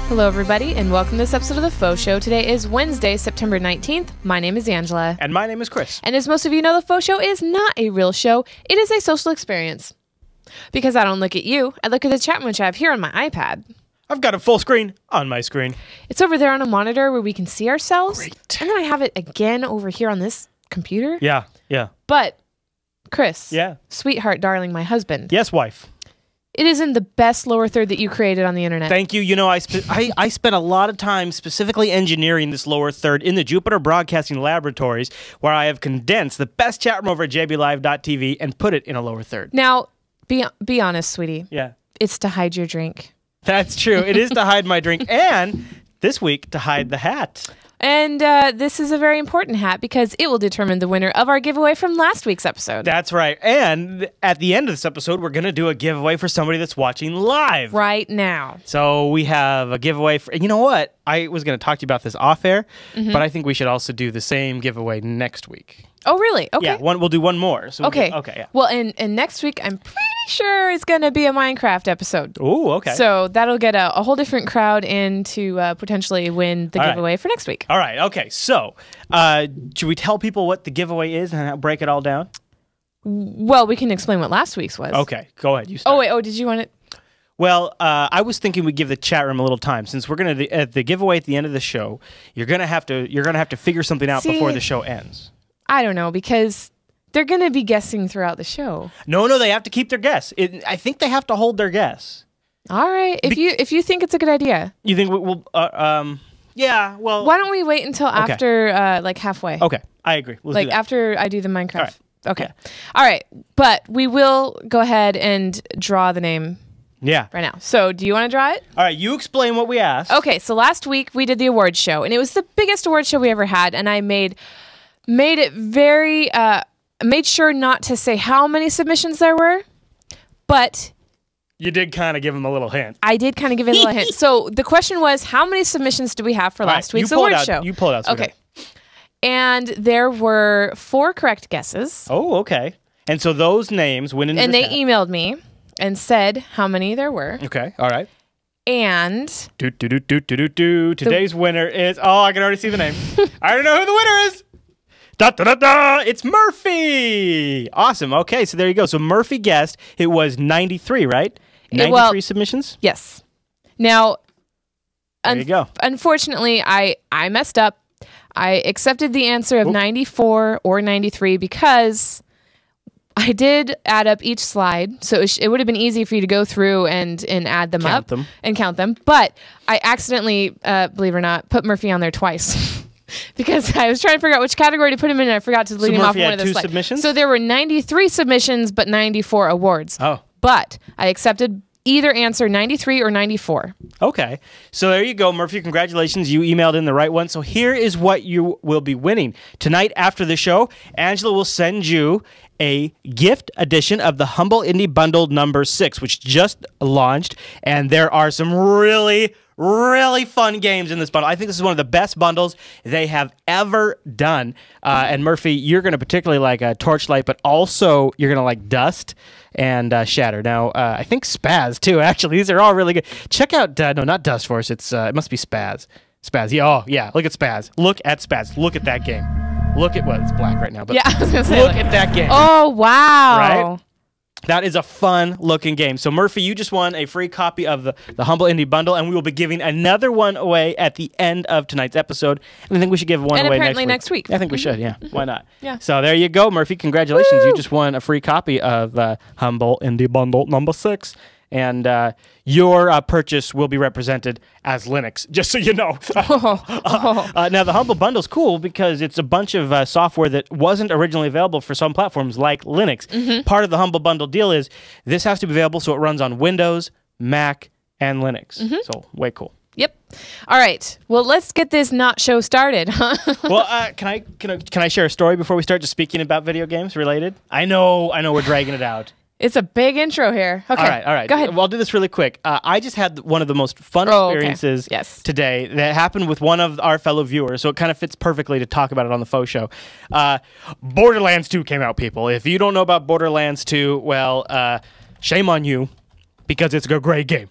Hello, everybody, and welcome to this episode of the Faux Show. Today is Wednesday, September 19th. My name is Angela. And my name is Chris. And as most of you know, the Faux Show is not a real show. It is a social experience. Because I don't look at you, I look at the chat room which I have here on my iPad. I've got a full screen on my screen. It's over there on a monitor where we can see ourselves. Great. And then I have it again over here on this computer. Yeah. But, Chris. Yeah. Sweetheart, darling, my husband. Yes, wife. It is in the best lower third that you created on the internet. Thank you. You know, I spent a lot of time specifically engineering this lower third in the Jupiter Broadcasting Laboratories, where I have condensed the best chat room over at jblive.tv and put it in a lower third. Now, be honest, sweetie. Yeah. It's to hide your drink. That's true. It is to hide my drink, and this week to hide the hat. And this is a very important hat because it will determine the winner of our giveaway from last week's episode. That's right. And at the end of this episode, we're going to do a giveaway for somebody that's watching live. Right now. So we have a giveaway for, you know what? I was going to talk to you about this off air, but I think we should also do the same giveaway next week. Oh, really? Okay. Yeah, we'll do one more. So okay. Yeah. Well, and next week, I'm pretty sure it's going to be a Minecraft episode. Ooh, okay. So that'll get a whole different crowd in to potentially win the giveaway for next week. All right. Okay. So should we tell people what the giveaway is and break it all down? Well, we can explain what last week's was. Okay. Go ahead. You start. Oh, wait. Oh, did you want it? Well, I was thinking we'd give the chat room a little time since we're gonna at the giveaway at the end of the show. You're gonna have to figure something out before the show ends. I don't know, because they're going to be guessing throughout the show. No, they have to keep their guess. I think they have to hold their guess. All right. If you think it's a good idea. You think we'll yeah, well. Why don't we wait until after like halfway? Okay. I agree. Let's do that. After I do the Minecraft. All right. Okay. Yeah. All right. But we will go ahead and draw the name. Yeah. Right now. So, do you want to draw it? All right, you explain what we asked. Okay, so last week we did the awards show, and it was the biggest awards show we ever had, and I made it very made sure not to say how many submissions there were, but you did kind of give him a little hint. I did kind of give him a little hint. So the question was, how many submissions do we have for last week's awards show? You pulled out. Okay. And there were 4 correct guesses. Oh, okay. And so those names went into and they emailed me and said how many there were. Okay. All right. And today's winner is, oh, I can already see the name. I already know who the winner is. It's Murphy. Awesome. Okay, so there you go. So Murphy guessed it was 93, right? 93 submissions? Yes. Now, there you go. Unfortunately, I messed up. I accepted the answer of 94 or 93 because I did add up each slide, so it would have been easy for you to go through and add them up and count them. But I accidentally, believe it or not, put Murphy on there twice. Because I was trying to figure out which category to put him in, and I forgot to delete him off one of the slides. Submissions? So there were 93 submissions, but 94 awards. Oh. But I accepted either answer, 93 or 94. Okay. So there you go, Murphy. Congratulations. You emailed in the right one. So here is what you will be winning. Tonight after the show, Angela will send you a gift edition of the Humble Indie Bundle number 6, which just launched. And there are some really fun games in this bundle. I think this is one of the best bundles they have ever done. And Murphy, you're going to particularly like Torchlight, but also you're going to like Dust and Shatter. Now, I think Spaz too, actually. These are all really good. Check out, no, not Dust Force. It must be Spaz. Spaz, yeah, oh, yeah, look at Spaz. Look at Spaz. Look at that game. Look at, well, it's black right now, but yeah, I was gonna say, look at that game. Oh, wow. Right? That is a fun-looking game. So, Murphy, you just won a free copy of the Humble Indie Bundle, and we will be giving another one away at the end of tonight's episode. And I think we should give one away apparently next week. I think we should, yeah. Why not? Yeah. So, there you go, Murphy. Congratulations. You just won a free copy of Humble Indie Bundle number 6. And your purchase will be represented as Linux, just so you know. Now, the Humble Bundle is cool because it's a bunch of software that wasn't originally available for some platforms like Linux. Part of the Humble Bundle deal is this has to be available so it runs on Windows, Mac, and Linux. So, way cool. Yep. All right. Well, let's get this not show started. Well, can I share a story before we start just speaking about video games related? I know we're dragging it out. It's a big intro here. Okay. All right. Go ahead. Well, I'll do this really quick. I just had one of the most fun experiences today that happened with one of our fellow viewers, so it kind of fits perfectly to talk about it on the Faux Show. Borderlands 2 came out, people. If you don't know about Borderlands 2, well, shame on you, because it's a great game.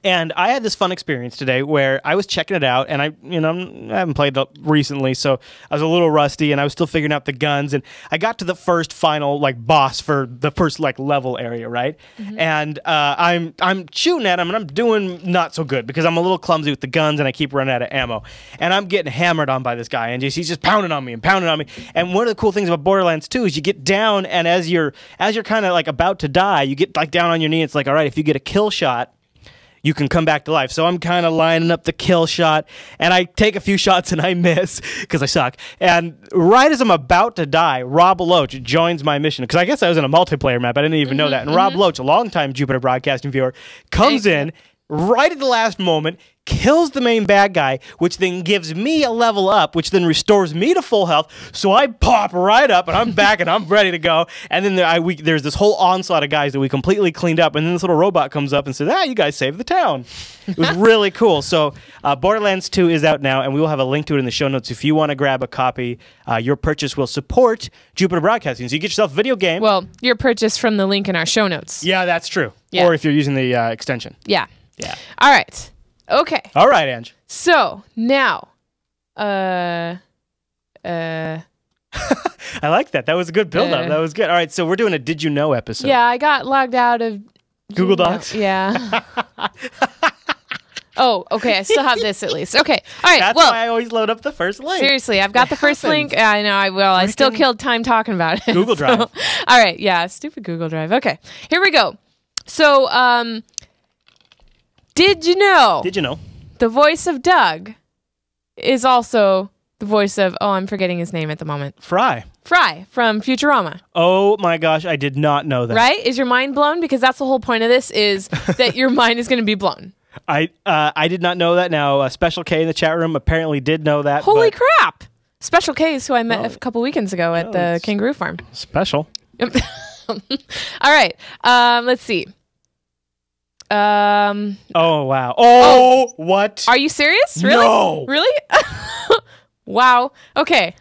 And I had this fun experience today where I was checking it out, and I haven't played it recently, so I was a little rusty, and I was still figuring out the guns. And I got to the first final boss for the first level area, right? Mm-hmm. And I'm shooting at him, and I'm doing not so good because I'm a little clumsy with the guns, and I keep running out of ammo. And I'm getting hammered on by this guy, and he's just pounding on me and pounding on me. And one of the cool things about Borderlands 2 is you get down, and as you're kind of about to die, you get down on your knee. It's all right, if you get a kill shot, you can come back to life. So I'm kind of lining up the kill shot, and I take a few shots and I miss because I suck. And right as I'm about to die, Rob Loach joins my mission because I guess I was in a multiplayer map. I didn't even know that. And Rob Loach, a longtime Jupiter Broadcasting viewer, comes in right at the last moment, kills the main bad guy, which then gives me a level up, which then restores me to full health. So I pop right up, and I'm back, and I'm ready to go. And then there's this whole onslaught of guys that we completely cleaned up, and then this little robot comes up and says, you guys saved the town. It was really cool. So Borderlands 2 is out now, and we will have a link to it in the show notes. If you want to grab a copy, your purchase will support Jupiter Broadcasting. So you get yourself a video game. Well, your purchase from the link in our show notes. Yeah, that's true. Yeah. Or if you're using the extension. Yeah. Yeah. All right. Okay. All right, Ange. So now, I like that. That was a good build-up. That was good. All right, so we're doing a Did You Know episode. Yeah, I got logged out of Google Docs. Yeah. Oh, okay. I still have this at least. Okay. All right. That's why I always load up the first link. Seriously, I've got the first link. I know. I still killed time talking about it. Google Drive. All right. Yeah. Stupid Google Drive. Okay. Here we go. So, Did you know the voice of Doug is also the voice of, I'm forgetting his name at the moment. Fry from Futurama. Oh my gosh, I did not know that. Right? Is your mind blown? Because that's the whole point of this, is that your mind is going to be blown. I did not know that. Now, Special K in the chat room apparently did know that. Holy crap! Special K is who I met a couple weekends ago at the kangaroo farm. Special. All right. Let's see. Oh wow. What? Are you serious? Really? No. Really? Wow. Okay.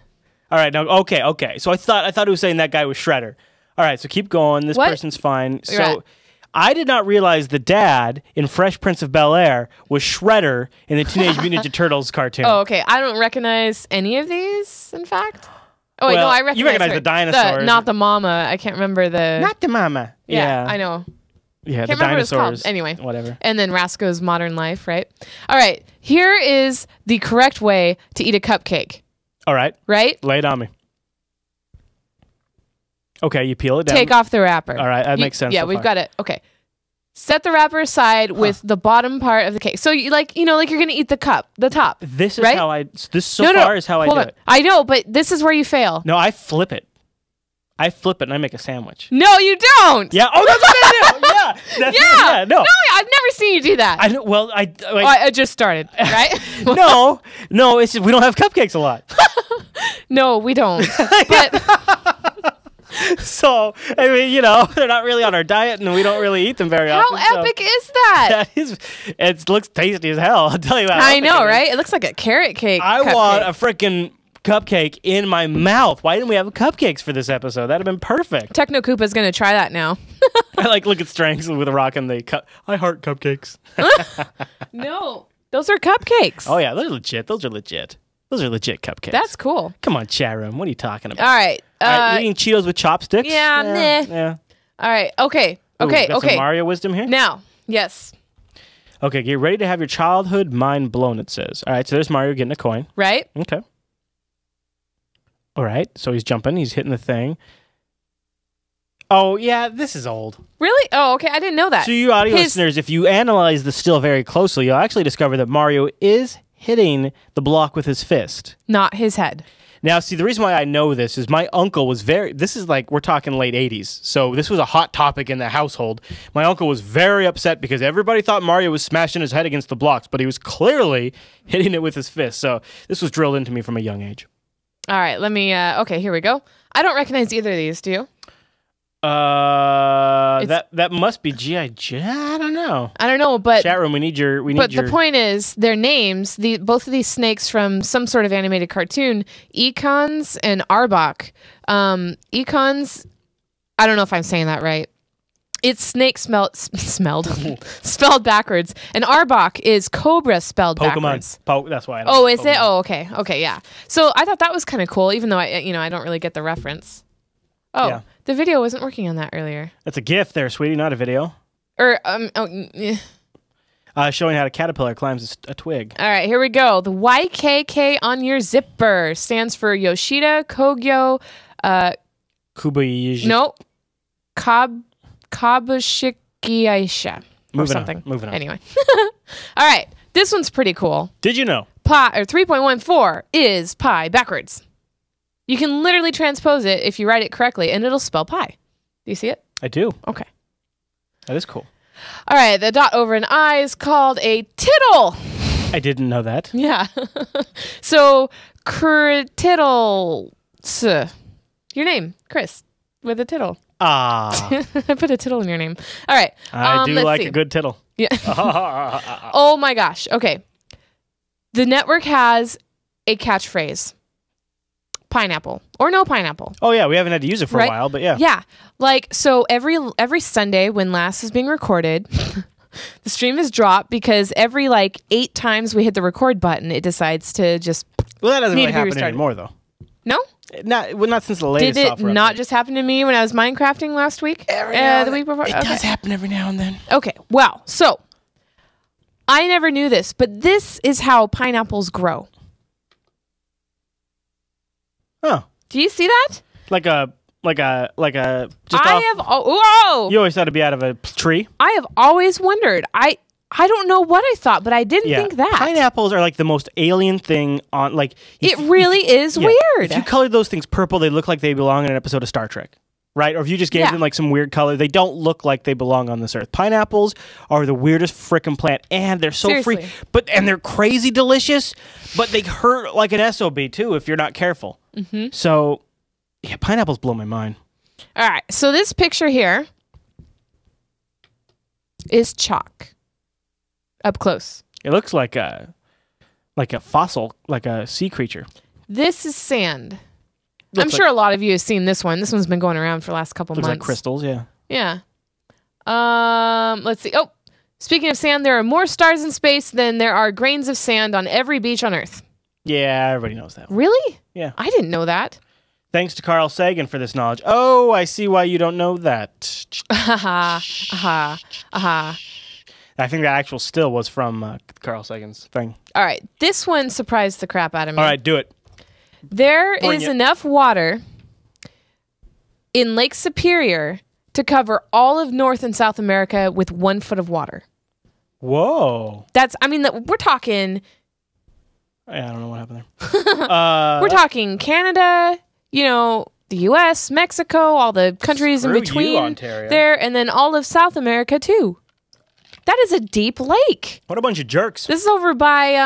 All right. Now, okay. So I thought it was saying that guy was Shredder. All right. So keep going. This person's fine. So I did not realize the dad in Fresh Prince of Bel-Air was Shredder in the Teenage Mutant Ninja Turtles cartoon. Oh, okay. I don't recognize any of these, in fact. Oh, wait, no, I recognize. You recognize the dinosaurs. Not the mama. I can't remember the. Not the mama. Yeah. I know. Yeah, can't the remember dinosaurs. what it's called. Anyway. Whatever. And then Rasco's Modern Life, right? All right. Here is the correct way to eat a cupcake. All right. Right? Lay it on me. Okay, you peel it down. Take off the wrapper. All right, that makes sense. Yeah, we've got it. Okay. Set the wrapper aside with the bottom part of the cake. So you like you're going to eat the top. This is right? how I far is how I do it. I know, but this is where you fail. No, I flip it. And I make a sandwich. No, you don't. Yeah. Oh, that's what I do. Yeah. No, I've never seen you do that. I know. Well, I just started, right? No. It's just we don't have cupcakes a lot. No, we don't. But so I mean, they're not really on our diet, and we don't really eat them very often. How epic is that? It looks tasty as hell. I'll tell you what. I know, right? It looks like a carrot cake. I want a freaking cupcake in my mouth. Why didn't we have cupcakes for this episode? That'd have been perfect. Techno Koopa's going to try that now. I look at Strengths with a rock and I heart cupcakes. No, those are cupcakes. Oh yeah, those are legit. Those are legit cupcakes. That's cool. Come on, chat room. What are you talking about? All right. You're eating Cheetos with chopsticks? Yeah, meh. Yeah. All right. Okay. Ooh, got some Mario wisdom here? Now, yes. Okay, get ready to have your childhood mind blown, it says. All right, so there's Mario getting a coin. Right. Okay. All right, so he's jumping. He's hitting the thing. Oh, yeah, this is old. Really? Oh, okay. I didn't know that. So you audio listeners, if you analyze the still very closely, you'll actually discover that Mario is hitting the block with his fist. Not his head. Now, see, the reason why I know this is my uncle was this is we're talking late 80s. So this was a hot topic in the household. My uncle was very upset because everybody thought Mario was smashing his head against the blocks, but he was clearly hitting it with his fist. So this was drilled into me from a young age. All right, let me, okay, here we go. I don't recognize either of these, do you? That must be G.I. Joe. I don't know, but chat room, we need your. The point is, their names. Both of these snakes from some sort of animated cartoon. Econs and Arbok. Econs. I don't know if I'm saying that right. It's snake spelled backwards. And Arbok is cobra spelled backwards. That's why. Oh, is it? Oh, okay. Okay, yeah. So I thought that was kind of cool, even though I don't really get the reference. Oh, yeah. The video wasn't working on that earlier. That's a GIF there, sweetie, not a video. Yeah. Showing how a caterpillar climbs a twig. All right, here we go. The YKK on your zipper stands for Yoshida Kogyo. Kubayashi. Nope. Kabushiki Aisha. Or something. Moving on. Anyway. All right. This one's pretty cool. Did you know? Pi, or 3.14 is pi backwards. You can literally transpose it if you write it correctly, and it'll spell pi. Do you see it? I do. Okay. That is cool. All right. The dot over an I is called a tittle. I didn't know that. Yeah. So, tittles. Your name, Chris, with a tittle. Ah. I put a tittle in your name. All right. I do like a good tittle. Yeah. Oh my gosh. Okay. The network has a catchphrase. Pineapple or no pineapple. Oh yeah, we haven't had to use it for a while, but yeah. Yeah. Like, so every Sunday when last is being recorded, the stream is dropped because every 8 times we hit the record button, it decides to just Well, that doesn't really happen anymore though. No? Not since the latest software. Did it not just happen to me when I was Minecrafting last week? The week before? It does happen every now and then. Okay. Well, so I never knew this, but this is how pineapples grow. Oh. Do you see that? Like a just whoa! You always thought it'd be out of a tree. I have always wondered. I don't know what I thought, but I didn't think that. Pineapples are like the most alien thing on it really is weird. If you colored those things purple, they look like they belong in an episode of Star Trek. Right? Or if you just gave them some weird color, they don't look like they belong on this earth. Pineapples are the weirdest frickin' plant, and they're so free. And they're crazy delicious, but they hurt like an SOB too if you're not careful. Mm-hmm. So, yeah, pineapples blow my mind. All right, so this picture here is chalk up close. It looks like a fossil, like a sea creature. This is sand. I'm sure a lot of you have seen this one. This one's been going around for the last couple months. Looks like crystals, yeah. Yeah. Let's see. Oh, speaking of sand, there are more stars in space than there are grains of sand on every beach on Earth. Yeah, everybody knows that. Really? Yeah. I didn't know that. Thanks to Carl Sagan for this knowledge. Oh, I see why you don't know that. I think the actual still was from Carl Sagan's thing. All right. This one surprised the crap out of me. All right, do it. There is enough water in Lake Superior to cover all of North and South America with 1 foot of water. Whoa. We're talking... I don't know what happened there. We're talking Canada, the U.S., Mexico, all the countries in between Ontario. There, and then all of South America, too. That is a deep lake. What a bunch of jerks. This is over by,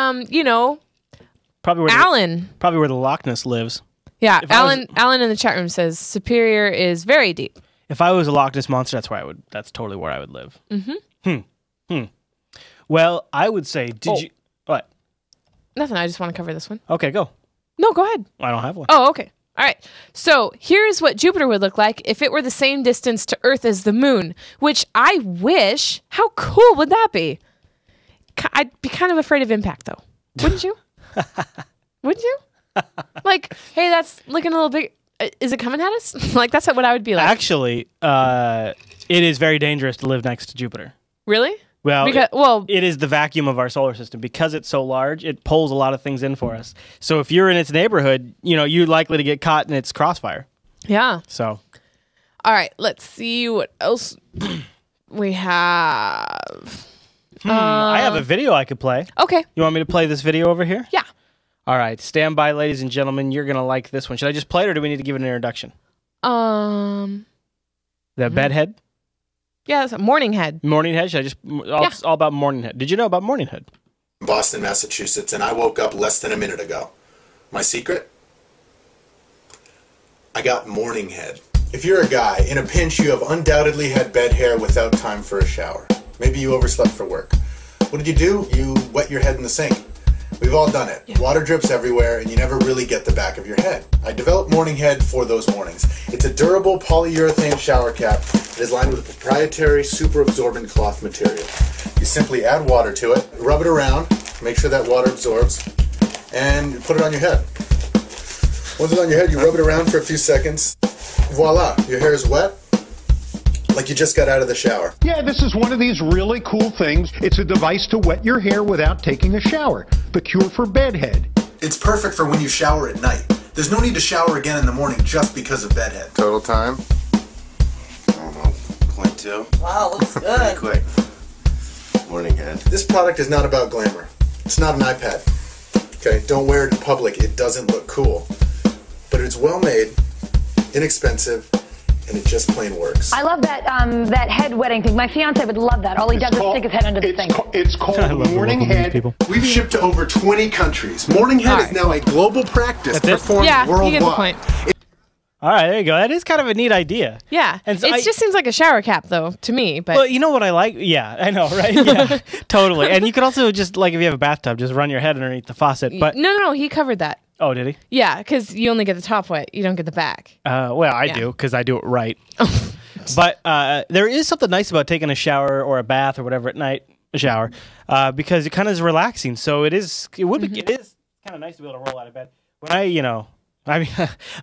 Probably where Alan. Probably where the Loch Ness lives. Yeah, Alan in the chat room says Superior is very deep. If I was a Loch Ness monster, that's totally where I would live. Mm-hmm. Well, I would say, you... What? Nothing, I just want to cover this one. Okay, go. No, go ahead. I don't have one. Oh, okay. All right. So here's what Jupiter would look like if it were the same distance to Earth as the moon, which I wish. How cool would that be? I'd be kind of afraid of impact, though. Wouldn't you? Wouldn't you? Hey, that's looking a little big. Is it coming at us? That's what I would be like. Actually, it is very dangerous to live next to Jupiter. Really? Well, it is the vacuum of our solar system. Because it's so large, it pulls a lot of things in for us. So if you're in its neighborhood, you're likely to get caught in its crossfire. Yeah. So. All right, let's see what else we have. I have a video I could play. Okay. You want me to play this video over here? Yeah. All right. Stand by, ladies and gentlemen. You're going to like this one. Should I just play it, or do we need to give it an introduction? The bedhead? Yeah, that's a morning head. Morning head? Should I just... It's all about morning head. Did you know about morning head? Boston, Massachusetts, and I woke up less than a minute ago. My secret? I got morning head. If you're a guy, in a pinch, you have undoubtedly had bed hair without time for a shower. Maybe you overslept for work. What did you do? You wet your head in the sink. We We've all done it. Yeah. Water drips everywhere and you never really get the back of your head. I developed Morning Head for those mornings. It's a durable polyurethane shower cap that is lined with a proprietary super absorbent cloth material. You simply add water to it, rub it around, make sure that water absorbs, and put it on your head. Once it's on your head, you rub it around for a few seconds. Voila, your hair is wet, like you just got out of the shower. Yeah, this is one of these really cool things. It's a device to wet your hair without taking a shower. The cure for bedhead. It's perfect for when you shower at night. There's no need to shower again in the morning just because of bedhead. Total time? I don't know, 0.2. Wow, looks Pretty good. quick. Morning head. This product is not about glamour. It's not an iPad. Okay, don't wear it in public. It doesn't look cool. But it's well made, inexpensive, and it just plain works. I love that that head wetting thing. My fiance would love that. All he does is stick his head under the thing. It's I called love the Morning local news Head. people. We've shipped to over 20 countries. Morning Head is now a global practice That's it? performed Yeah, you worldwide. get the point. All right, there you go. That is kind of a neat idea. Yeah. And so it just seems like a shower cap, though, to me. But Well, you know what I like? Yeah, I know, right? Yeah, totally. And you could also just, like, if you have a bathtub, just run your head underneath the faucet. But no, he covered that. oh, did he? Yeah, because you only get the top wet. You don't get the back. Well, I Yeah. do because I do it right. But there is something nice about taking a shower or a bath or whatever at night, a shower, because it kind of is relaxing. So it is kind of nice to be able to roll out of bed. When I mean,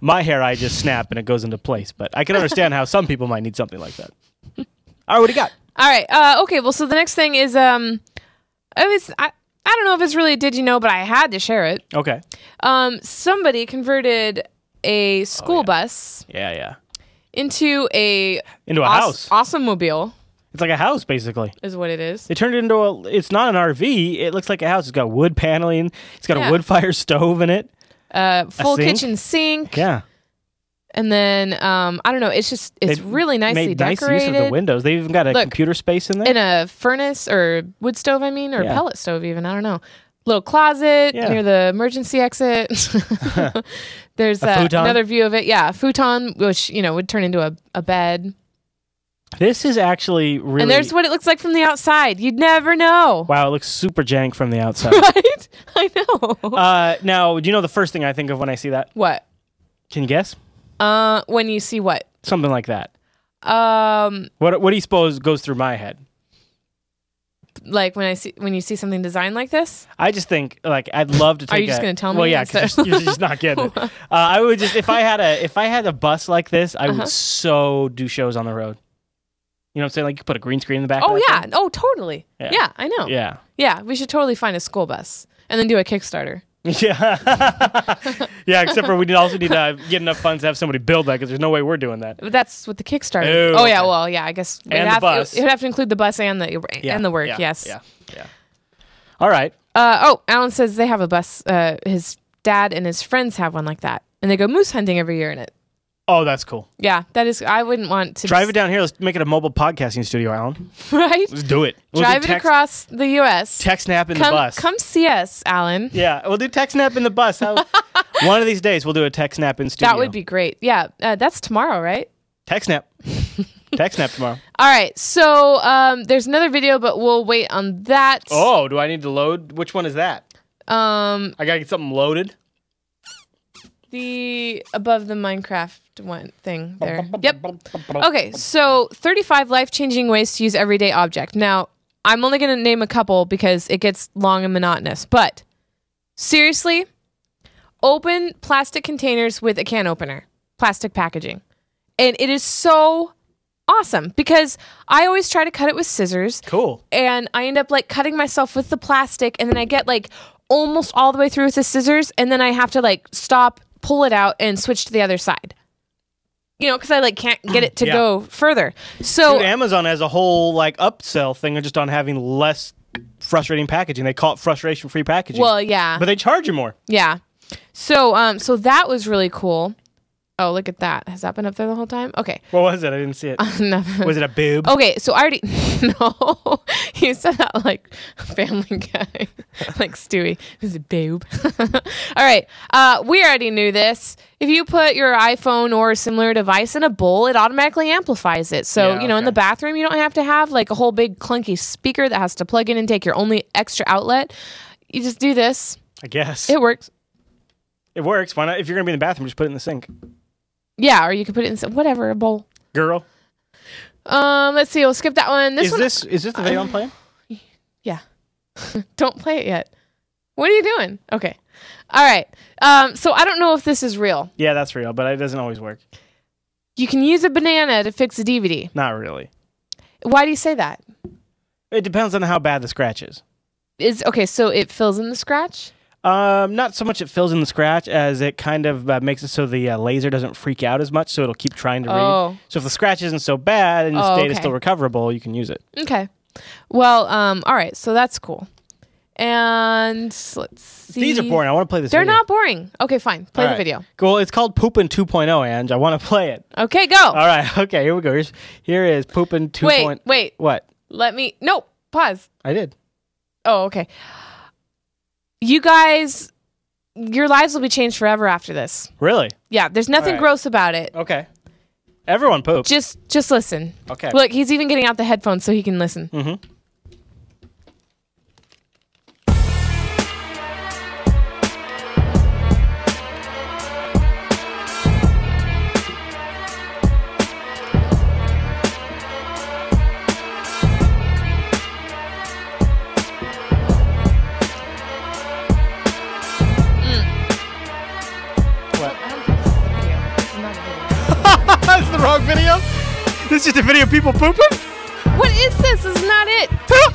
my hair, I just snap and it goes into place. But I can understand how some people might need something like that. All right, what do you got? All right. Okay. Well, so the next thing is I don't know if it's really did you know, but I had to share it. Okay. Somebody converted a school bus Yeah. into a house. Awesome-mobile It's like a house, basically. is what it is. They turned it into it's not an RV. It looks like a house. It's got wood paneling. It's got Yeah. a wood fire stove in it. Full sink? kitchen sink. Yeah. And then I don't know. It's really nicely made nice decorated. use of the windows. They even got a Look, computer space in there. In a furnace or wood stove, or Yeah. pellet stove even. I don't know. Little closet Yeah. near the emergency exit. There's A futon? another view of it. Yeah, a futon, which would turn into a bed. This is actually really. And there's what it looks like from the outside. You'd never know. Wow, it looks super jank from the outside. Right? I know. Now, do you know the first thing I think of when I see that? What? Can you guess? When you see what? Something like that. What do you suppose goes through my head? Like when you see something designed like this? I just think like I'd love to take. Are you just gonna tell me Well, yeah, instead? because you're just not getting it. I would just if I had a bus like this, I would so do shows on the road. You know what I'm saying? Like you could put a green screen in the back. Oh of that yeah. thing. Oh totally. Yeah. Yeah, I know. Yeah. Yeah, we should totally find a school bus and then do a Kickstarter. Yeah. Yeah. Except for we also need to get enough funds to have somebody build that because there's no way we're doing that. But that's what the Kickstarter. Oh, Oh yeah, okay. well yeah, I guess And the bus. It would have to include the bus and the work. Yeah. Yes. Yeah. All right. Alan says they have a bus. His dad and his friends have one like that, and they go moose hunting every year in it. Oh, that's cool. Yeah, that is. I wouldn't want to Drive it down here. Let's make it a mobile podcasting studio, Alan. right. Let's do it. We'll Drive do it across the U.S. Tech snap in the bus. Come see us, Alan. Yeah, we'll do tech snap in the bus. One of these days, we'll do a tech snap in studio. That would be great. Yeah, that's tomorrow, right? tech snap. Tech snap tomorrow. All right. So there's another video, but we'll wait on that. Oh, do I need to load? Which one is that? I gotta get something loaded. The above the Minecraft one thing there. Yep. Okay, so 35 life-changing ways to use everyday object. Now, I'm only going to name a couple because it gets long and monotonous. But seriously, open plastic containers with a can opener, plastic packaging. And it is so awesome because I always try to cut it with scissors. Cool. And I end up like cutting myself with the plastic, and then I get like almost all the way through with the scissors, and then I have to like stop, pull it out, and switch to the other side. You know, because I like can't get it to Yeah. go further. So Dude, Amazon has a whole like upsell thing just on having less frustrating packaging. They call it frustration-free packaging. well, yeah, but they charge you more. yeah. So so that was really cool. Oh, look at that. Has that been up there the whole time? Okay. What was it? I didn't see it. Nothing. Was it a boob? Okay, so I already no. You said that like Family Guy, like Stewie. Is it boob? All right, we already knew this. If you put your iPhone or a similar device in a bowl, it automatically amplifies it. So Yeah, you know, in okay. the bathroom, you don't have to have like a whole big clunky speaker that has to plug in and take your only extra outlet. You just do this. I guess. It works. It works. Why not? If you're going to be in the bathroom, just put it in the sink. Yeah, or you could put it in whatever, a bowl. Girl. Let's see. We'll skip that one. Is this the video I'm playing? Yeah. Don't play it yet. What are you doing? Okay. All right. So I don't know if this is real. Yeah, that's real, but it doesn't always work. You can use a banana to fix a DVD. Not really. Why do you say that? It depends on how bad the scratch is. Okay, so it fills in the scratch? Not so much it fills in the scratch as it kind of makes it so the laser doesn't freak out as much, so it'll keep trying to read. So if the scratch isn't so bad and the state is still recoverable, you can use it. Okay. Well, all right, so that's cool. And let's see. These are boring. I want to play this They're video. not boring. Okay, fine. Play the video. Cool. It's called Poopin' 2.0, Ange. I want to play it. Okay, go. All right. Okay, here we go. Here is Poopin' 2.0. Wait. What? No, pause. I did. Oh, okay. You guys, your lives will be changed forever after this. Really? Yeah, there's nothing gross about it. Okay. Everyone poops. Just listen. Okay. Look, he's even getting out the headphones so he can listen. Mm-hmm. That's the wrong video? This is just a video of people pooping? What is this? This is not it.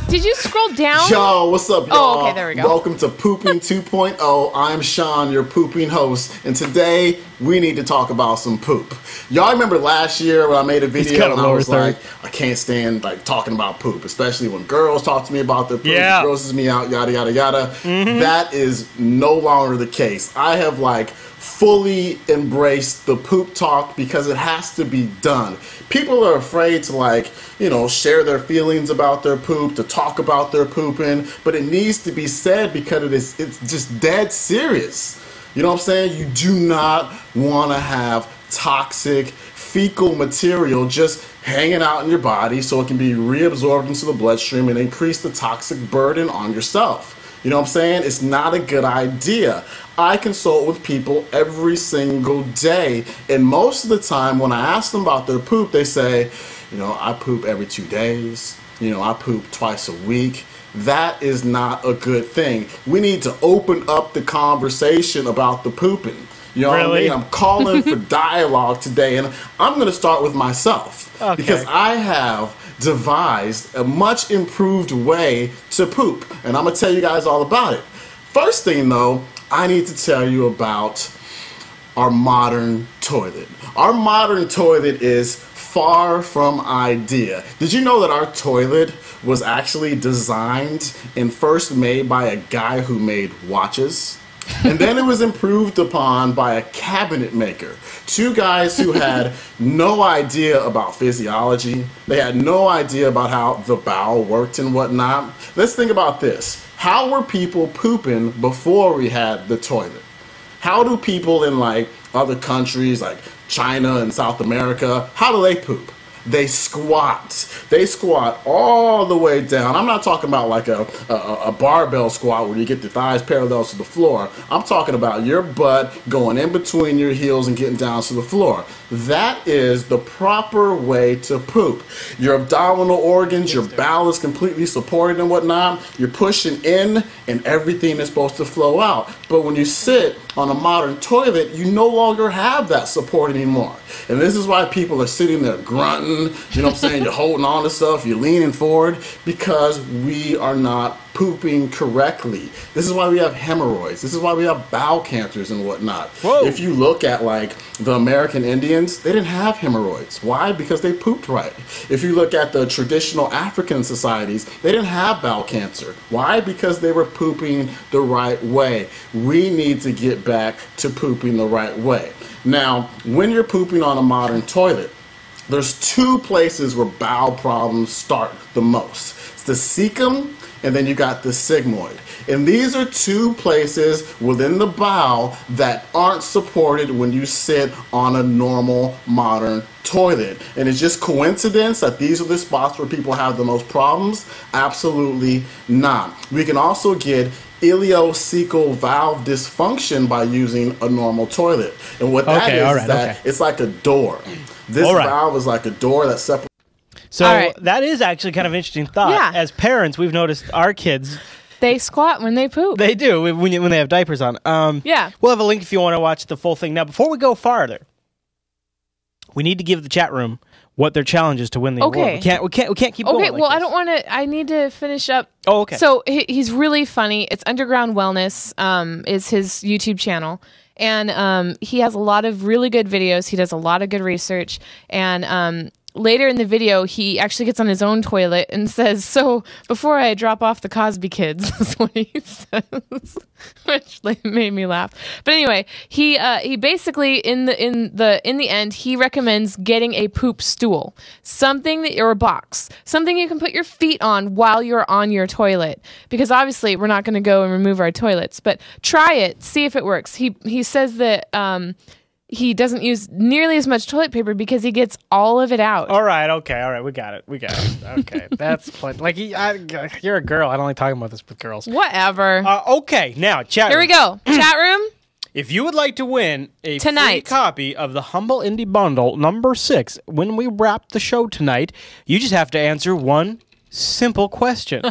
Did you scroll down? Yo, what's up, y'all? Oh, okay, there we go. Welcome to Pooping 2.0. I'm Sean, your pooping host, and today we need to talk about some poop. Y'all remember last year when I made a video and I was like, I can't stand talking about poop, especially when girls talk to me about their poop. It grosses me out, yada, yada, yada. That is no longer the case. I have fully embraced the poop talk because it has to be done. People are afraid to share their feelings about their poop, to talk about their pooping, but it needs to be said because it's just dead serious. You know what I'm saying? You do not want to have toxic fecal material just hanging out in your body so it can be reabsorbed into the bloodstream and increase the toxic burden on yourself. You know what I'm saying? It's not a good idea. I consult with people every single day, and most of the time when I ask them about their poop, they say, I poop every 2 days. I poop twice a week. That is not a good thing. We need to open up the conversation about the pooping. You know what I mean? I'm calling for dialogue today, and I'm going to start with myself because I have devised a much improved way to poop, and I'm going to tell you guys all about it. First thing, though, I need to tell you about our modern toilet. Our modern toilet is far from ideal. Did you know that our toilet was actually designed and first made by a guy who made watches? And then it was improved upon by a cabinet maker. Two guys who had no idea about physiology. They had no idea about how the bowel worked and whatnot. Let's think about this. How were people pooping before we had the toilet? How do people in other countries like China and South America, how do they poop? They squat. They squat all the way down. I'm not talking about a barbell squat where you get the thighs parallel to the floor. I'm talking about your butt going in between your heels and getting down to the floor. That is the proper way to poop. Your abdominal organs, your bowel is completely supported and whatnot. You're pushing in and everything is supposed to flow out. But when you sit on a modern toilet, you no longer have that support anymore. And this is why people are sitting there grunting, you know what I'm saying? You're holding on to stuff, you're leaning forward, because we are not pooping correctly. This is why we have hemorrhoids. This is why we have bowel cancers and whatnot. Whoa. If you look at the American Indians, they didn't have hemorrhoids. Why? Because they pooped right. If you look at the traditional African societies, they didn't have bowel cancer. Why? Because they were pooping the right way. We need to get back to pooping the right way. Now, when you're pooping on a modern toilet, there's two places where bowel problems start the most. It's the cecum and then you got the sigmoid. And these are two places within the bowel that aren't supported when you sit on a normal modern toilet. And it's just coincidence that these are the spots where people have the most problems? Absolutely not. We can also get ileocecal valve dysfunction by using a normal toilet. And what that is it's like a door. This valve is like a door that separates. So that is actually kind of an interesting thought. Yeah. As parents, we've noticed our kids, they squat when they poop. they do when they have diapers on. Yeah. We'll have a link if you want to watch the full thing. Now, before we go farther, we need to give the chat room what their challenge is to win the award. We can't keep going. Okay, like well, this. I don't want to. I need to finish up. Oh, okay. So he's really funny. It's Underground Wellness. Is his YouTube channel, and he has a lot of really good videos. He does a lot of good research, and later in the video, he actually gets on his own toilet and says, "So before I drop off the Cosby kids," is what he says, which made me laugh. But anyway, he basically in the end he recommends getting a poop stool, something or a box, something you can put your feet on while you're on your toilet, because obviously we're not going to go and remove our toilets, but try it, see if it works. He says that he doesn't use nearly as much toilet paper because he gets all of it out. All right, we got it. Okay, that's plenty. Like, you're a girl. I don't like talking about this with girls. Whatever. Okay, now, chat room. Here we go. Chat room. If you would like to win a free Tonight. copy of the Humble Indie Bundle number 6, when we wrap the show tonight, you just have to answer one simple question.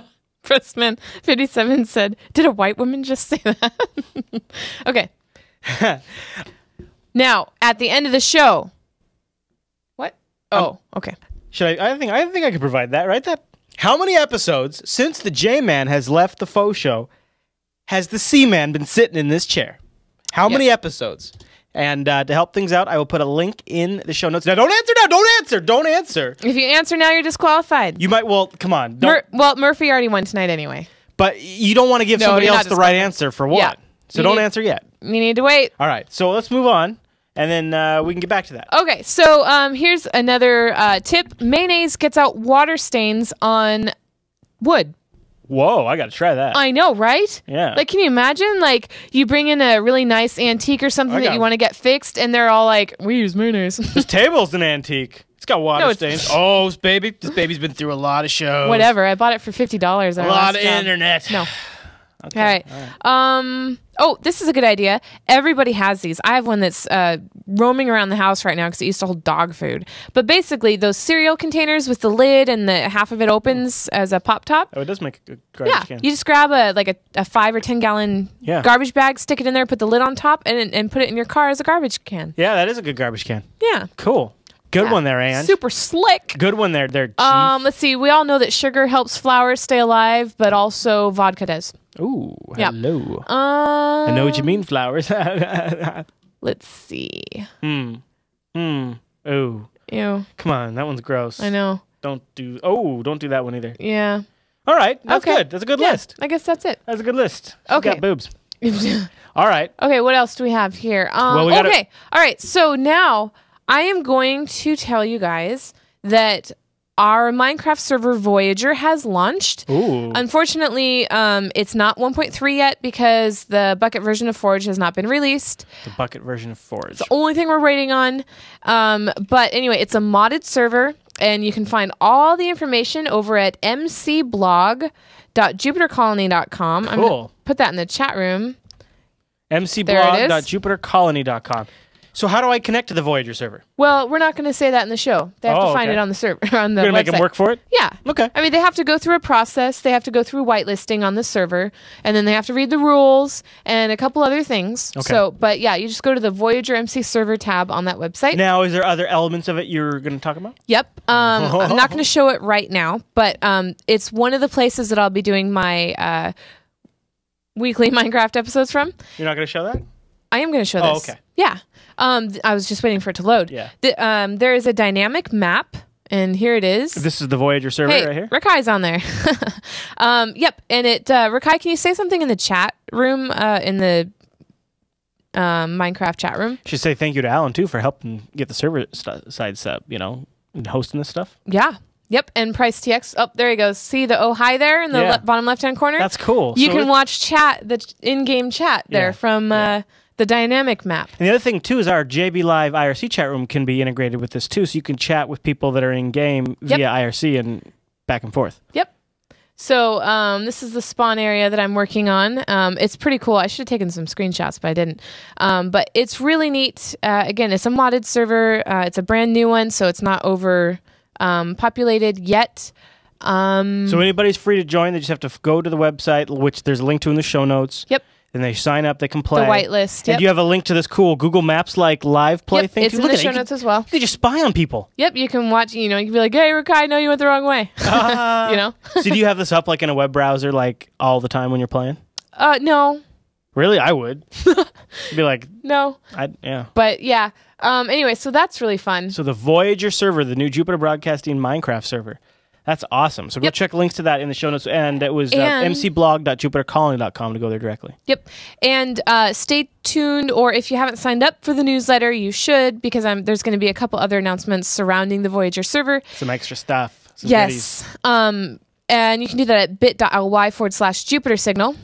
Pressman 57 said, "Did a white woman just say that?" Okay. Now, at the end of the show. What? Oh, okay. Should I think I could provide that, right? How many episodes since the J-Man has left the Faux Show has the C-Man been sitting in this chair? How many episodes? And to help things out, I will put a link in the show notes. Now, don't answer. If you answer now, you're disqualified. You might, come on. Well, Murphy already won tonight anyway. But you don't want to give somebody else the right answer for what? Yeah. So don't answer yet. You need to wait. All right, so let's move on, and then we can get back to that. Okay, so here's another tip. Mayonnaise gets out water stains on wood. Whoa, I got to try that. I know, right? Yeah. Like, can you imagine, like, you bring in a really nice antique or something that you want to get fixed, and they're all like, "We use mayonnaise." This table's an antique. It's got water stains. Oh, this baby's been through a lot of shows. Whatever. I bought it for $50. A lot of internet. No. Okay. All right. Oh, this is a good idea. Everybody has these. I have one that's roaming around the house right now because it used to hold dog food. But basically, those cereal containers with the lid and the half of it opens as a pop top. Oh, it does make a good garbage can. You just grab a 5 or 10 gallon garbage bag, stick it in there, put the lid on top, and put it in your car as a garbage can. Yeah, that is a good garbage can. Yeah. Cool. Good one there, Ange. Super slick. Good one there. Let's see. We all know that sugar helps flowers stay alive, but also vodka does. Ooh, Yep. hello. I know what you mean, flowers. Let's see. Ooh. Ew. Come on, that one's gross. I know. Don't do that one either. Yeah. All right, that's good. That's a good list. I guess that's it. That's a good list. Okay. Got boobs. All right. Okay, what else do we have here? We gotta... Okay. All right, so now I am going to tell you guys that our Minecraft server Voyager has launched. Ooh. Unfortunately, it's not 1.3 yet because the bucket version of Forge has not been released. The bucket version of Forge. It's the only thing we're waiting on. But anyway, it's a modded server, and you can find all the information over at mcblog.jupitercolony.com. Cool. I'm going to put that in the chat room. mcblog.jupitercolony.com. So how do I connect to the Voyager server? Well, we're not going to say that in the show. They have to find it on the server, on the You're going to make website. them work for it? Yeah. Okay. I mean, they have to go through a process. They have to go through whitelisting on the server, and then they have to read the rules and a couple other things. Okay. So, but yeah, you just go to the Voyager MC server tab on that website. Now, is there other elements of it you're going to talk about? Yep. I'm not going to show it right now, but it's one of the places that I'll be doing my weekly Minecraft episodes from. You're not going to show that? I am going to show this. Oh, okay. Yeah. I was just waiting for it to load. Yeah. There is a dynamic map, and here it is. This is the Voyager server right here? Rakai's on there. Yep. And Rakai, can you say something in the chat room, in the Minecraft chat room? Should say thank you to Alan, too, for helping get the server side set up, and hosting this stuff. Yeah. Yep, and Price TX. Oh, there he goes. See the oh hi there in the bottom left-hand corner? That's cool. You can watch the in-game chat there from the dynamic map. And the other thing, too, is our JB Live IRC chat room can be integrated with this, too, so you can chat with people that are in-game via IRC and back and forth. Yep. So this is the spawn area that I'm working on. It's pretty cool. I should have taken some screenshots, but I didn't. But it's really neat. Again, it's a modded server. It's a brand new one, so it's not over populated yet. So anybody's free to join. They just have to go to the website, which there's a link to in the show notes. Yep. And they sign up. They can play. The whitelist. Yep. And you have a link to this cool Google Maps like live play thing. It's in the show notes as well. You can just spy on people. Yep. You can watch. You can be like, "Hey, Rikai, I know you went the wrong way." So do you have this up like in a web browser like all the time when you're playing? No. Really, I would. Be like, no. But yeah. Anyway, so that's really fun. So the Voyager server, the new Jupiter Broadcasting Minecraft server. That's awesome. So go check links to that in the show notes. And it was mcblog.jupitercolony.com to go there directly. Yep. And stay tuned, or if you haven't signed up for the newsletter, you should, because there's going to be a couple other announcements surrounding the Voyager server. Some extra stuff. Some yes. And you can do that at bit.ly/Jupiter Signal.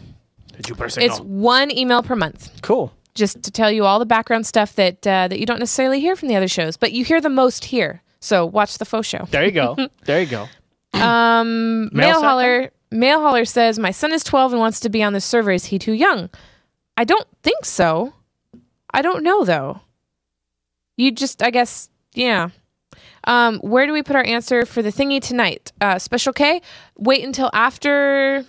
The Jupiter Signal. It's 1 email per month. Cool. Just to tell you all the background stuff that you don't necessarily hear from the other shows, but you hear the most here. So watch the FauxShow. There you go. There you go. Mail Holler says, my son is 12 and wants to be on the server. Is he too young? I don't think so. I don't know, though. You just, I guess, yeah. Where do we put our answer for the thingy tonight? Special K? Wait until after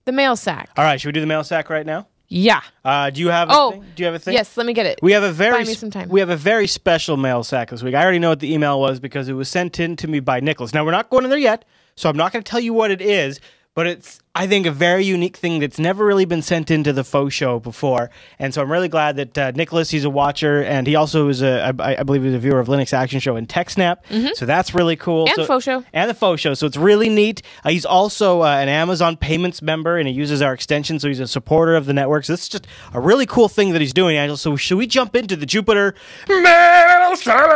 the mail sack. All right, should we do the mail sack right now? Yeah. Do you have a thing? Do you have a thing? Yes, let me get it. We have a very Buy me some time. We have a very special mail sack this week. I already know what the email was because it was sent in to me by Nicholas. Now we're not going in there yet, so I'm not going to tell you what it is, but it's, I think, a very unique thing that's never really been sent into the FauxShow before. And so I'm really glad that Nicholas, he's a watcher, and he also is I believe he's a viewer of Linux Action Show and TechSnap. So that's really cool. And FauxShow. And the FauxShow. So it's really neat. He's also an Amazon Payments member, and he uses our extension, so he's a supporter of the network. So this is just a really cool thing that he's doing, Angela. So should we jump into the Jupiter Mail Sack?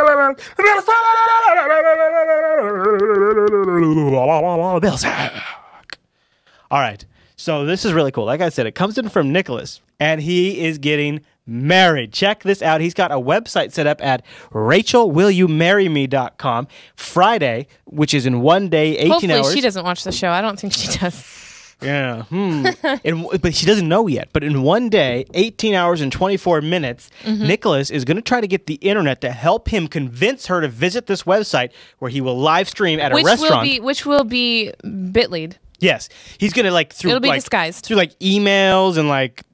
All right, so this is really cool. Like I said, it comes in from Nicholas, and he is getting married. Check this out. He's got a website set up at rachelwillyoumarryme.com. Friday, which is in 1 day, 18 Hopefully hours. She doesn't watch the show. I don't think she does. Yeah. But she doesn't know yet. But in 1 day, 18 hours and 24 minutes, Nicholas is going to try to get the internet to help him convince her to visit this website where he will live stream at a restaurant. Which will be Bitly. Yes, he's gonna it'll be disguised through emails and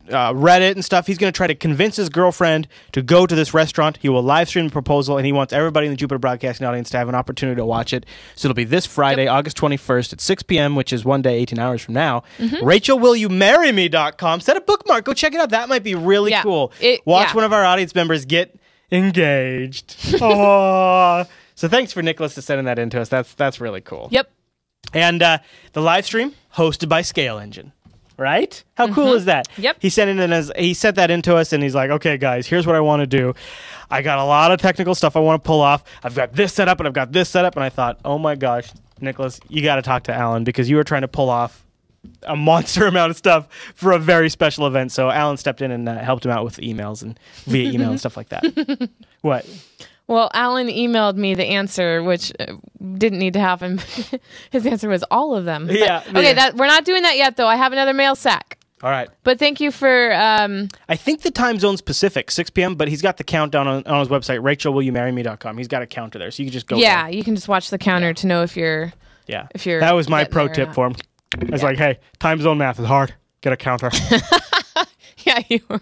Reddit and stuff. He's gonna try to convince his girlfriend to go to this restaurant. He will live stream the proposal, and he wants everybody in the Jupiter Broadcasting audience to have an opportunity to watch it. So it'll be this Friday, August 21st at 6 p.m., which is 1 day, 18 hours from now. RachelWillYouMarryMe.com. Set a bookmark. Go check it out. That might be really cool. Watch one of our audience members get engaged. So thanks for Nicholas to sending that in to us. That's really cool. Yep. And the live stream hosted by Scale Engine, right? How cool is that? Yep. He sent that into us, and he's like, "Okay, guys, here's what I want to do. I got a lot of technical stuff I want to pull off. I've got this set up, and I've got this set up." And I thought, "Oh my gosh, Nicholas, you got to talk to Alan because you were trying to pull off a monster amount of stuff for a very special event." So Alan stepped in and helped him out with emails and via email and stuff like that. What? Well, Alan emailed me the answer, which didn't need to happen. His answer was all of them. Yeah. Okay, we're not doing that yet, though. I have another mail sack. All right. But thank you for... I think the time zone's Pacific, 6 p.m., but he's got the countdown on his website, rachelwillyoumarryme.com. He's got a counter there, so you can just go Yeah, you can just watch the counter to know if you're... Yeah. If you're that was my pro tip for him. I was like, hey, time zone math is hard. Get a counter. Yeah, you were.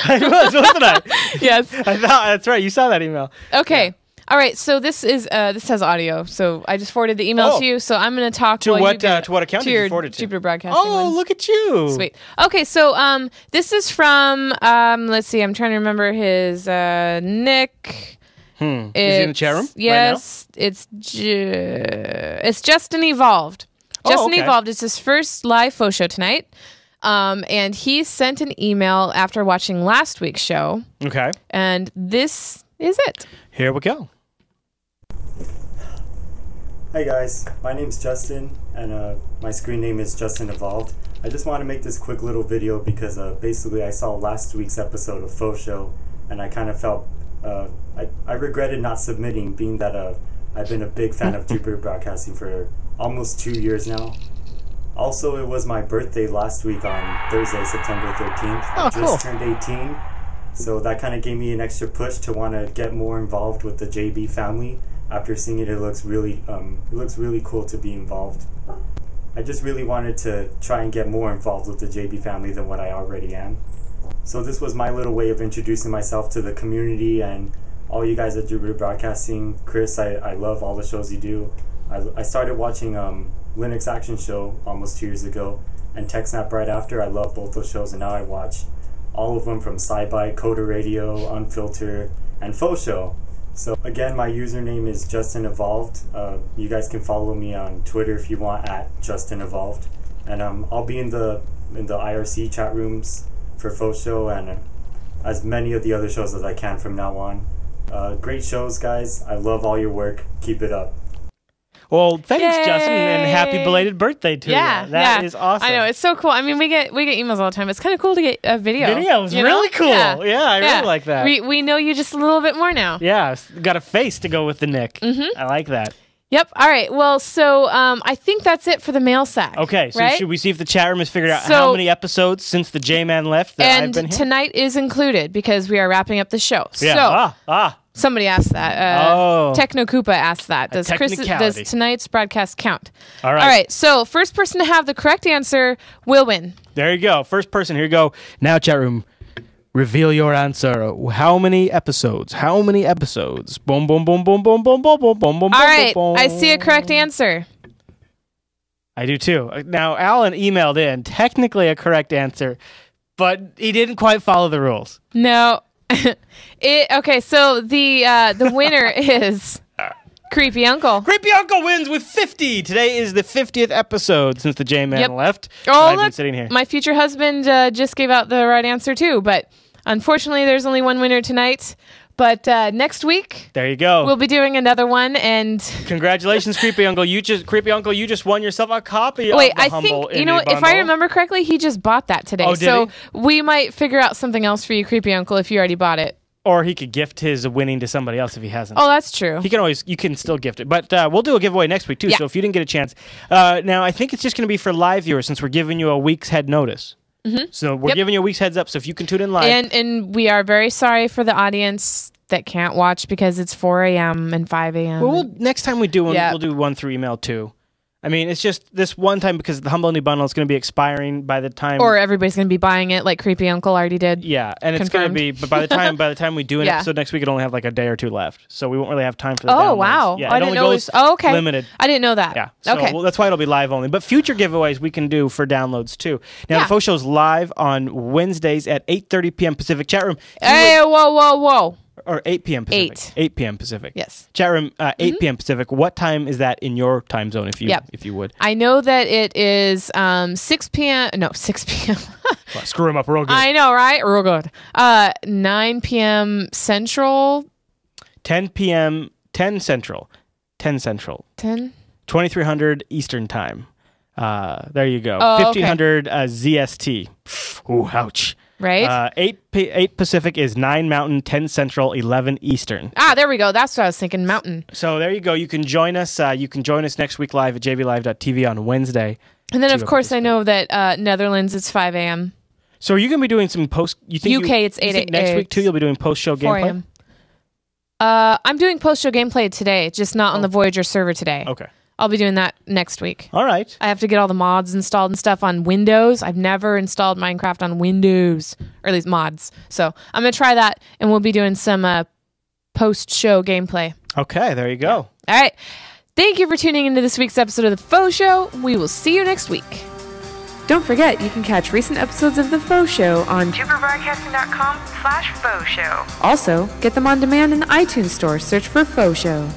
I was, wasn't I? Yes. I thought that's right. You saw that email. Okay. Yeah. All right. So this has audio. So I just forwarded the email to you. So I'm going to talk to what account did you forward it to? Jupiter Broadcasting. Oh, look at you! Sweet. Okay. So this is from let's see. I'm trying to remember his Nick. Is he in the chat room? Yes. Right now? It's Justin Evolved. Justin Evolved is his first live FauxShow tonight. And he sent an email after watching last week's show. Okay. And this is it. Here we go. Hi guys, my name's Justin, and my screen name is Justin Evolved. I just want to make this quick little video because basically I saw last week's episode of FauxShow, and I kind of felt I regretted not submitting, being that I've been a big fan of Jupiter Broadcasting for almost 2 years now. Also, it was my birthday last week on Thursday, September 13th. I just turned 18, so that kind of gave me an extra push to want to get more involved with the JB family. After seeing it, it looks really cool to be involved. I just really wanted to try and get more involved with the JB family than what I already am. So this was my little way of introducing myself to the community and all you guys at Jupiter Broadcasting. Chris, I love all the shows you do. I started watching Linux Action Show almost 2 years ago, and TechSnap right after. I love both those shows, and now I watch all of them from SciByte, Coder Radio, Unfiltered, and FauxShow. So again, my username is Justin Evolved. You guys can follow me on Twitter if you want at Justin Evolved, and I'll be in the IRC chat rooms for FauxShow and as many of the other shows as I can from now on. Great shows, guys. I love all your work. Keep it up. Well, thanks, Yay. Justin, and happy belated birthday to you. That is awesome. I know, it's so cool. I mean, we get emails all the time. It's kind of cool to get a video. Video is really cool. Yeah, I really like that. We know you just a little bit more now. Yeah, got a face to go with the Nick. I like that. Yep. All right. Well, so I think that's it for the mail sack. Okay. So right? should we see if the chat room has figured out how many episodes since the J-Man left that I've been And here? tonight is included because we are wrapping up the show. Yeah. So somebody asked that. Techno Koopa asked that. Does tonight's broadcast count? All right. All right. So first person to have the correct answer will win. There you go. First person. Here you go. Now, chat room. Reveal your answer. How many episodes? How many episodes? Boom, boom, boom, boom, boom, boom, boom, boom, boom, boom. All right. I see a correct answer. I do too. Now, Alan emailed in technically a correct answer, but he didn't quite follow the rules. No. Okay. So the winner is Creepy Uncle. Creepy Uncle wins with 50. Today is the 50th episode since the J-Man left. Oh, I've been sitting here. My future husband just gave out the right answer too, but unfortunately, there's only one winner tonight. But next week, there you go. We'll be doing another one. And congratulations, Creepy Uncle! You just won yourself a copy. Wait, of the Humble think if I remember correctly, he just bought that today. Oh, did he? We might figure out something else for you, Creepy Uncle, if you already bought it. Or he could gift his winning to somebody else if he hasn't. Oh, that's true. You can still gift it. But we'll do a giveaway next week, too. Yeah. So if you didn't get a chance. Now, I think it's just going to be for live viewers since we're giving you a week's head notice. So we're giving you a week's heads up. So if you can tune in live. And we are very sorry for the audience that can't watch because it's 4 a.m. and 5 a.m. Well, next time we do one, we'll do one through email, too. I mean, it's just this one time because the Humble New Bundle is going to be expiring by the time... Or everybody's going to be buying it like Creepy Uncle already did. Yeah, and it's going to be... But by the time we do an episode next week, it'll only have like a day or two left. So we won't really have time for the downloads. Oh, wow. Yeah, I didn't know it was... Oh, okay. Limited. I didn't know that. Yeah. So okay. That's why it'll be live only. But future giveaways we can do for downloads, too. Now, the FauxShow's live on Wednesdays at 8:30 p.m. Pacific. Chat room. Hey, whoa. Or 8 p.m. Pacific. 8 p.m. Pacific. Yes. Chat room, 8 p.m. Pacific. What time is that in your time zone, if you would? I know that it is 6 p.m. No, 6 p.m. Well, screw him up real good. I know, right? Real good. 9 p.m. Central. 10 p.m. 10 Central. 10 Central. 10? 2300 Eastern Time. There you go. Oh, 1500 ZST. Ooh, ouch. Right? 8 Pacific is 9 Mountain, 10 Central, 11 Eastern. There we go. That's what I was thinking, Mountain. So there you go. You can join us. You can join us next week live at jblive.tv on Wednesday. And then, of course, I know that Netherlands, it's 5 a.m. So are you going to be doing some post... UK, it's 8 a.m. Next week, too, you'll be doing post-show gameplay? I'm doing post-show gameplay today, just not on the Voyager server today. Okay. I'll be doing that next week. All right. I have to get all the mods installed and stuff on Windows. I've never installed Minecraft on Windows, or at least mods. So I'm going to try that, and we'll be doing some post-show gameplay. Okay, there you go. All right. Thank you for tuning into this week's episode of The Faux Show. We will see you next week. Don't forget, you can catch recent episodes of The Faux Show on JupiterBroadcasting.com/FauxShow. Also, get them on demand in the iTunes store. Search for Faux Show.